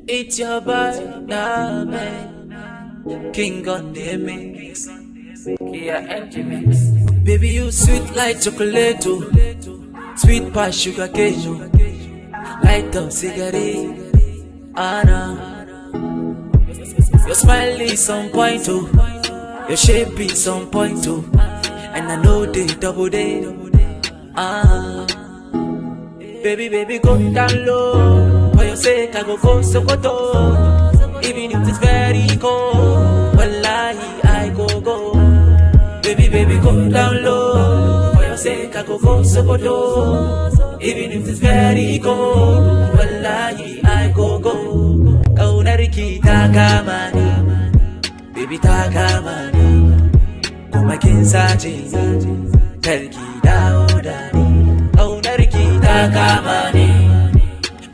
It's your birthday, man. King on the mix. Yeah, empty mix. Baby, you sweet like chocolate, oh. Sweet past sugar cane, oh. Light up cigarette, Anna. Your smile is on point, oh. Your shape is on point, oh. And I know they double day, Baby, baby, go down low. For your sake, I go Sokoto. Even if it's very cold, wallahi, I go. Baby, baby, go down low. For your sake, I go Sokoto. Even if it's very cold, wallahi, I go. Kaunariki takamani, baby takamani. Kuma kinsaji, karki daudani. Kaunariki takamani,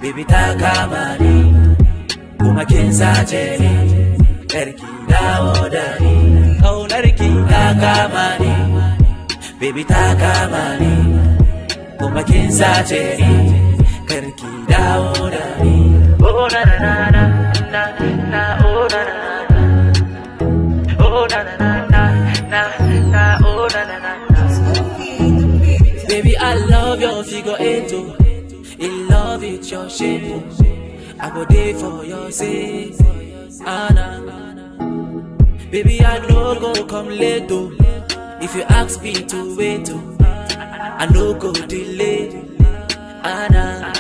baby takamani. Kuma kinsaji, karki daudani. Kaunariki takamani, baby takamani. Kuma kinsaji, karki daudani. Oh na na na na na, oh na na na, oh na na na na, oh na na na. Baby, I love your figure eight, oh. In love with your shape, oh. I go there for your sake, Anna. Baby, I no go come late, oh. If you ask me to wait, oh, I no go delay, Anna.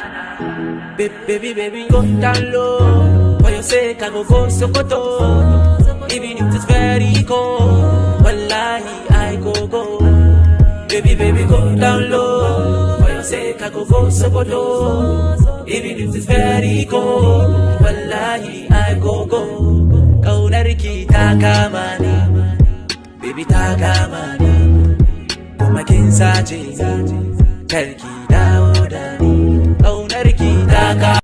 Baby, baby, go down low. For your sake, I go Sokoto. Even if it's very cold, wallahi, I go. Baby, baby, go down low. For your sake, I go Sokoto. Even if it's very cold, wallahi, I go. Kaunariki takamani, baby takamani. Kuma kinsaji, karki daudani. Kaunariki takamani.